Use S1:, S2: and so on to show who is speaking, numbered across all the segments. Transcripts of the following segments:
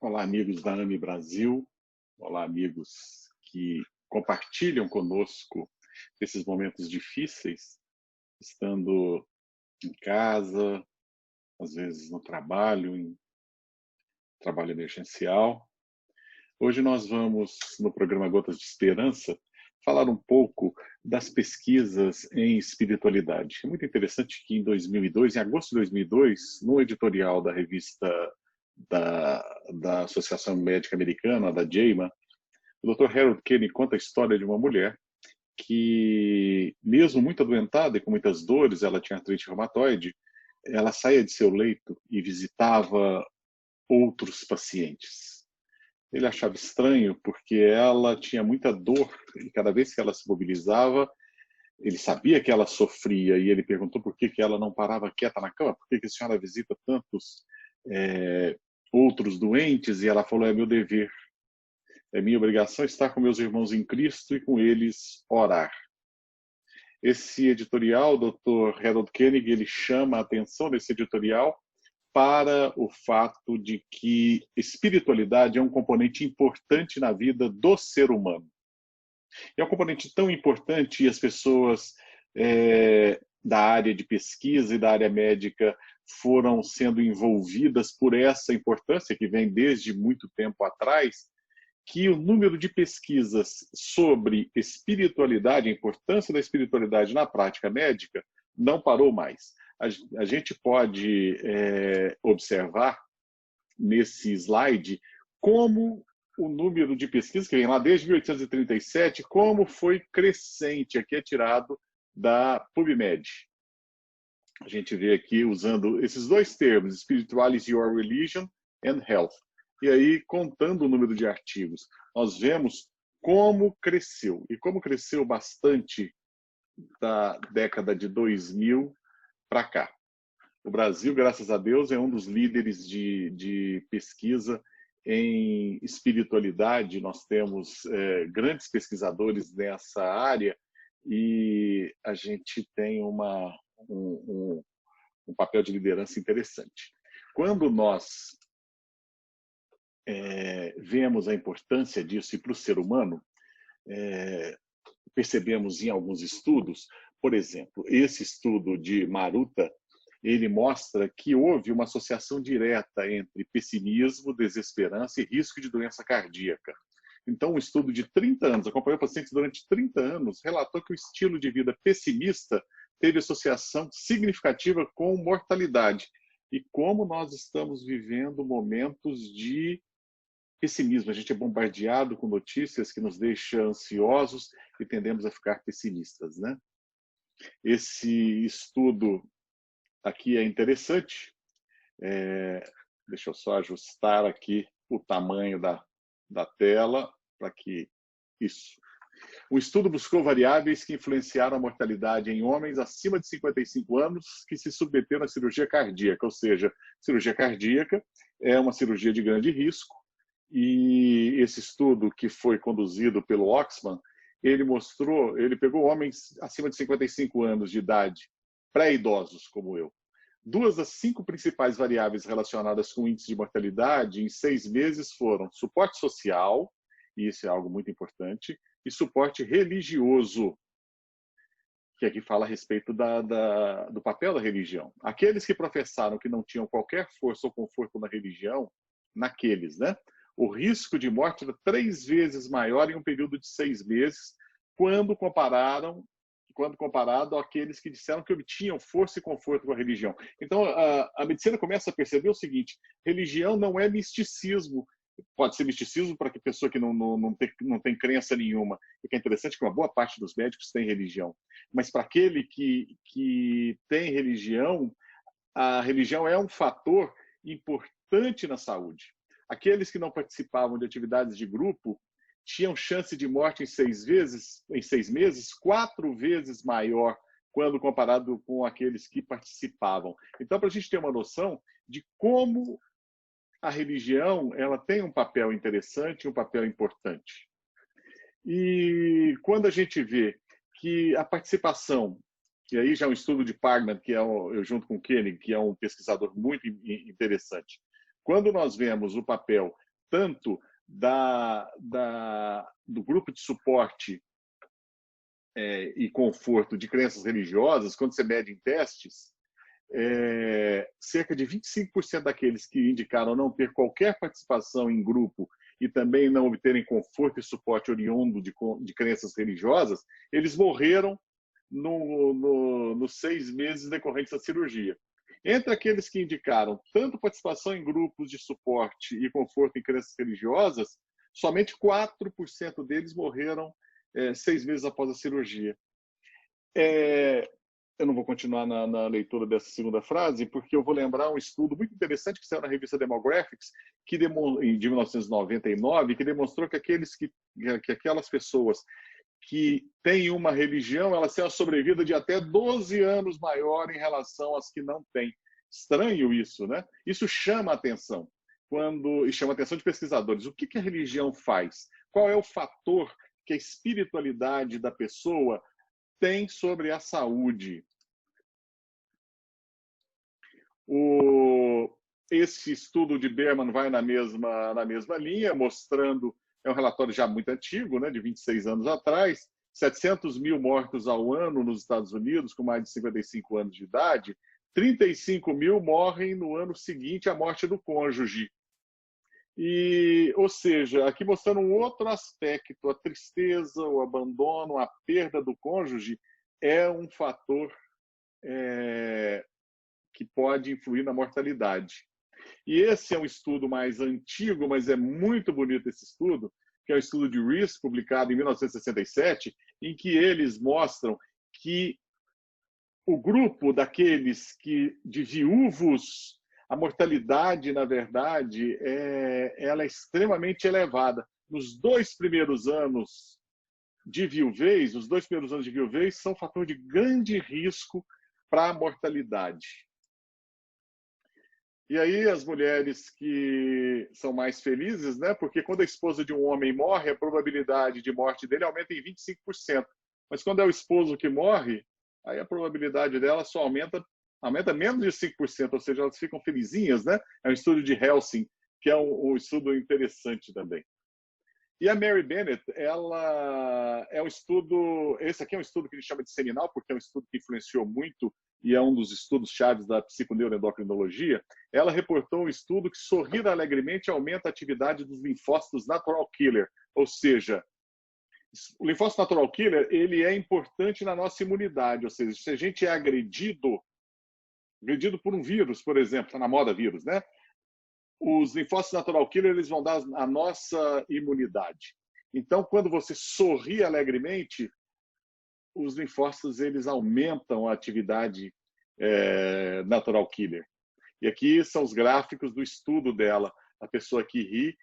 S1: Olá, amigos da AME Brasil. Olá, amigos que compartilham conosco esses momentos difíceis, estando em casa, às vezes no trabalho, em trabalho emergencial. Hoje nós vamos, no programa Gotas de Esperança, falar um pouco das pesquisas em espiritualidade. É muito interessante que em 2002, em agosto de 2002, no editorial da revista da Associação Médica Americana, da JAMA, o Dr. Harold Kenny conta a história de uma mulher que, mesmo muito adoentada e com muitas dores, ela tinha artrite reumatoide, ela saía de seu leito e visitava outros pacientes. Ele achava estranho porque ela tinha muita dor e cada vez que ela se mobilizava, ele sabia que ela sofria e ele perguntou por que ela não parava quieta na cama, por que a senhora visita tantos outros doentes? E ela falou, é meu dever. É minha obrigação estar com meus irmãos em Cristo e com eles orar. Esse editorial, Dr. Harold Koenig, ele chama a atenção desse editorial para o fato de que espiritualidade é um componente importante na vida do ser humano. É um componente tão importante e as pessoas da área de pesquisa e da área médica foram sendo envolvidas por essa importância que vem desde muito tempo atrás, que o número de pesquisas sobre espiritualidade, a importância da espiritualidade na prática médica, não parou mais. A gente pode observar nesse slide como o número de pesquisas, que vem lá desde 1837, como foi crescente. Aqui é tirado da PubMed. A gente vê aqui usando esses dois termos, Spirituality Your Religion and Health. E aí, contando o número de artigos, nós vemos como cresceu. E como cresceu bastante da década de 2000 para cá. O Brasil, graças a Deus, é um dos líderes de pesquisa em espiritualidade. Nós temos grandes pesquisadores nessa área e a gente tem um papel de liderança interessante. Quando nós vemos a importância disso e para o ser humano, percebemos em alguns estudos, por exemplo, esse estudo de Maruta, ele mostra que houve uma associação direta entre pessimismo, desesperança e risco de doença cardíaca. Então, um estudo de 30 anos, acompanhou pacientes durante 30 anos, relatou que o estilo de vida pessimista teve associação significativa com mortalidade. E como nós estamos vivendo momentos de pessimismo, a gente é bombardeado com notícias que nos deixam ansiosos e tendemos a ficar pessimistas, né? Esse estudo aqui é interessante. Deixa eu só ajustar aqui o tamanho da tela para que isso. O estudo buscou variáveis que influenciaram a mortalidade em homens acima de 55 anos que se submeteram à cirurgia cardíaca, ou seja, cirurgia cardíaca é uma cirurgia de grande risco. E esse estudo que foi conduzido pelo Oxman, ele pegou homens acima de 55 anos de idade, pré-idosos como eu. 2 das 5 principais variáveis relacionadas com o índice de mortalidade em 6 meses foram suporte social, e isso é algo muito importante, e suporte religioso, que aqui fala a respeito do papel da religião. Aqueles que professaram que não tinham qualquer força ou conforto na religião, naqueles, né? O risco de morte era 3 vezes maior em um período de 6 meses, quando comparado àqueles que disseram que obtinham força e conforto com a religião. Então, a medicina começa a perceber o seguinte: religião não é misticismo. Pode ser misticismo para que pessoa que não tem crença nenhuma. O que é interessante é que uma boa parte dos médicos tem religião. Mas para aquele que tem religião, a religião é um fator importante na saúde. Aqueles que não participavam de atividades de grupo tinham chance de morte em 6 meses, 4 vezes maior quando comparado com aqueles que participavam. Então, para a gente ter uma noção de como a religião ela tem um papel interessante, um papel importante. E quando a gente vê que a participação, e aí já é um estudo de Pargman, que eu junto com Koenig, que é um pesquisador muito interessante, quando nós vemos o papel tanto do grupo de suporte e conforto de crenças religiosas, quando você mede em testes, cerca de 25% daqueles que indicaram não ter qualquer participação em grupo e também não obterem conforto e suporte oriundo de crenças religiosas, eles morreram nos 6 meses decorrentes da cirurgia. Entre aqueles que indicaram tanto participação em grupos de suporte e conforto em crenças religiosas, somente 4% deles morreram 6 meses após a cirurgia. Eu não vou continuar na leitura dessa segunda frase, porque eu vou lembrar um estudo muito interessante que saiu na revista Demographics, de 1999, que demonstrou que aquelas pessoas que têm uma religião, elas têm uma sobrevida de até 12 anos maior em relação às que não têm. Estranho isso, né? Isso chama a atenção, e chama a atenção de pesquisadores. O que a religião faz? Qual é o fator que a espiritualidade da pessoa tem sobre a saúde? Esse estudo de Berman vai na mesma linha, mostrando, é um relatório já muito antigo, né, de 26 anos atrás, 700 mil mortos ao ano nos Estados Unidos, com mais de 55 anos de idade, 35 mil morrem no ano seguinte à morte do cônjuge. Ou seja, aqui mostrando um outro aspecto, a tristeza, o abandono, a perda do cônjuge é um fator que pode influir na mortalidade. E esse é um estudo mais antigo, mas é muito bonito esse estudo, que é o estudo de Rees, publicado em 1967, em que eles mostram que o grupo de viúvos, a mortalidade, na verdade, ela é extremamente elevada. Nos 2 primeiros anos de viuvez, são fator de grande risco para a mortalidade. E aí as mulheres que são mais felizes, né? Porque quando a esposa de um homem morre, a probabilidade de morte dele aumenta em 25%. Mas quando é o esposo que morre, aí a probabilidade dela só aumenta menos de 5%, ou seja, elas ficam felizinhas, né? É um estudo de Helsing, que é um estudo interessante também. E a Mary Bennett, ela é um estudo, esse aqui é um estudo que a gente chama de seminal, porque é um estudo que influenciou muito e é um dos estudos chaves da psiconeuroendocrinologia. Ela reportou um estudo que sorrir alegremente aumenta a atividade dos linfócitos natural killer, ou seja, o linfócito natural killer, ele é importante na nossa imunidade, ou seja, se a gente é agredido por um vírus, por exemplo, está na moda vírus, né? Os linfócitos natural killer, eles vão dar a nossa imunidade. Então, quando você sorri alegremente, os linfócitos, eles aumentam a atividade natural killer. E aqui são os gráficos do estudo dela. A pessoa que ri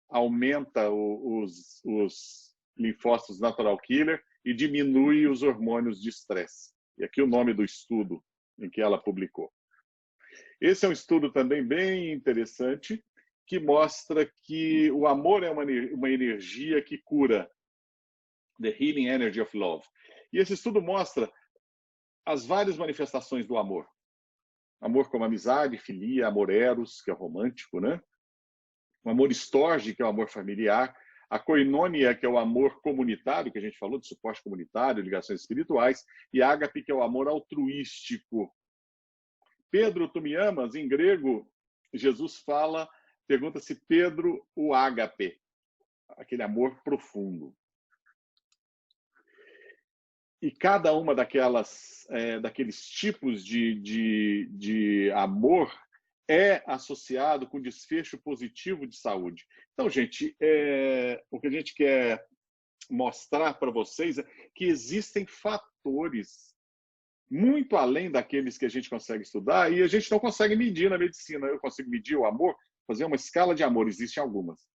S1: aumenta os linfócitos natural killer e diminui os hormônios de estresse. E aqui o nome do estudo em que ela publicou. Esse é um estudo também bem interessante, que mostra que o amor é uma energia que cura. The Healing Energy of Love. E esse estudo mostra as várias manifestações do amor. Amor como amizade, filia, amor eros, que é romântico, né? O amor storge, que é o amor familiar. A koinonia, que é o amor comunitário, que a gente falou, de suporte comunitário, ligações espirituais. E ágape, que é o amor altruístico. Pedro, tu me amas? Em grego, Jesus pergunta se Pedro o ágape, aquele amor profundo. E cada uma daqueles tipos de amor é associado com desfecho positivo de saúde. Então, gente, o que a gente quer mostrar para vocês é que existem fatores muito além daqueles que a gente consegue estudar e a gente não consegue medir na medicina. Eu consigo medir o amor, fazer uma escala de amor, existem algumas.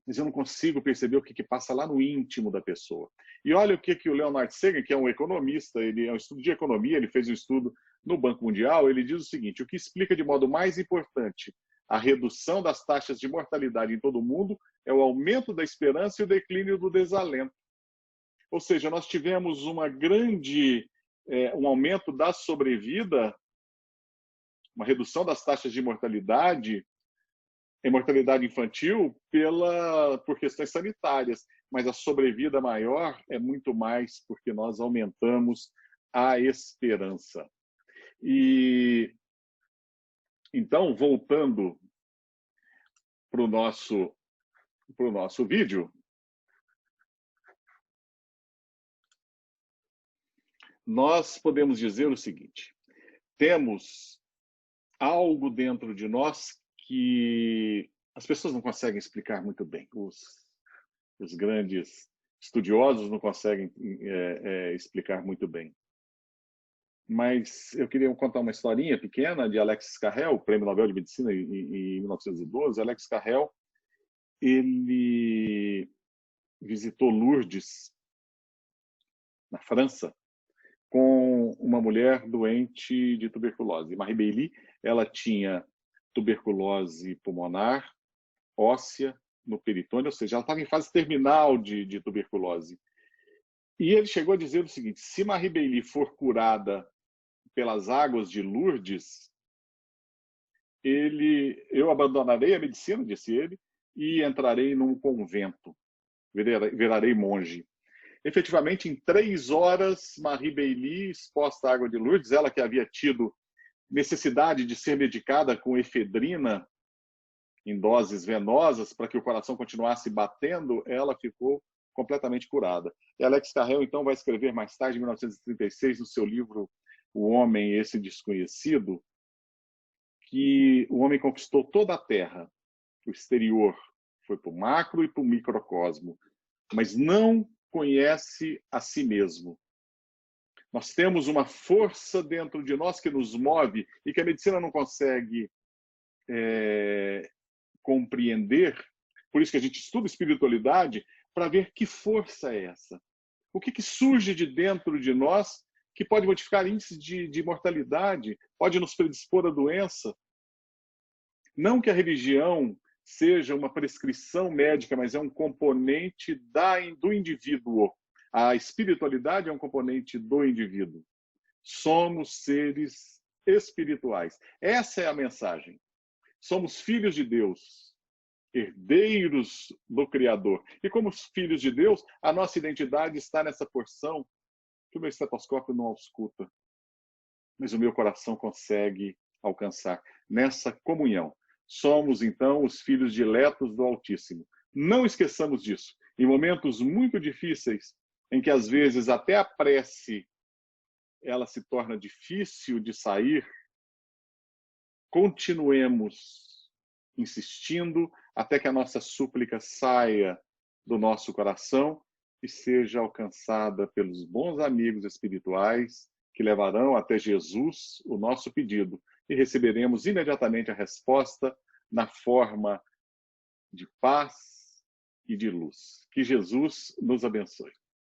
S1: Mas eu não consigo perceber o que passa lá no íntimo da pessoa. E olha o que o Leonard Sagan, que é um economista, ele é um estudo de economia, ele fez um estudo no Banco Mundial, ele diz o seguinte: o que explica de modo mais importante a redução das taxas de mortalidade em todo o mundo é o aumento da esperança e o declínio do desalento. Ou seja, nós tivemos um aumento da sobrevida, uma redução das taxas de mortalidade em mortalidade infantil por questões sanitárias, mas a sobrevida maior é muito mais porque nós aumentamos a esperança. E então, voltando para o nosso vídeo, nós podemos dizer o seguinte: temos algo dentro de nós que as pessoas não conseguem explicar muito bem. Os grandes estudiosos não conseguem explicar muito bem. Mas eu queria contar uma historinha pequena de Alexis Carrel, Prêmio Nobel de Medicina em 1912. Alexis Carrel, ele visitou Lourdes, na França, com uma mulher doente de tuberculose. Marie Bailly, ela tinha tuberculose pulmonar, óssea, no peritônio, ou seja, ela estava em fase terminal de tuberculose. E ele chegou a dizer o seguinte: se Marie Bailly for curada pelas águas de Lourdes, eu abandonarei a medicina, disse ele, e entrarei num convento, virarei monge. Efetivamente, em 3 horas, Marie Bailly, exposta à água de Lourdes, ela que havia tido necessidade de ser medicada com efedrina em doses venosas para que o coração continuasse batendo, ela ficou completamente curada. E Alex Carrel, então, vai escrever mais tarde, em 1936, no seu livro O Homem, Esse Desconhecido, que o homem conquistou toda a Terra, o exterior, foi para o macro e para o microcosmo, mas não conhece a si mesmo. Nós temos uma força dentro de nós que nos move e que a medicina não consegue compreender. Por isso que a gente estuda espiritualidade, para ver que força é essa. O que surge de dentro de nós que pode modificar índices de mortalidade, pode nos predispor à doença. Não que a religião seja uma prescrição médica, mas é um componente do indivíduo. A espiritualidade é um componente do indivíduo. Somos seres espirituais. Essa é a mensagem. Somos filhos de Deus, herdeiros do Criador. E como filhos de Deus, a nossa identidade está nessa porção que o meu estetoscópio não ausculta, mas o meu coração consegue alcançar. Nessa comunhão. Somos, então, os filhos diletos do Altíssimo. Não esqueçamos disso. Em momentos muito difíceis, em que às vezes até a prece ela se torna difícil de sair, continuemos insistindo até que a nossa súplica saia do nosso coração e seja alcançada pelos bons amigos espirituais que levarão até Jesus o nosso pedido e receberemos imediatamente a resposta na forma de paz e de luz. Que Jesus nos abençoe.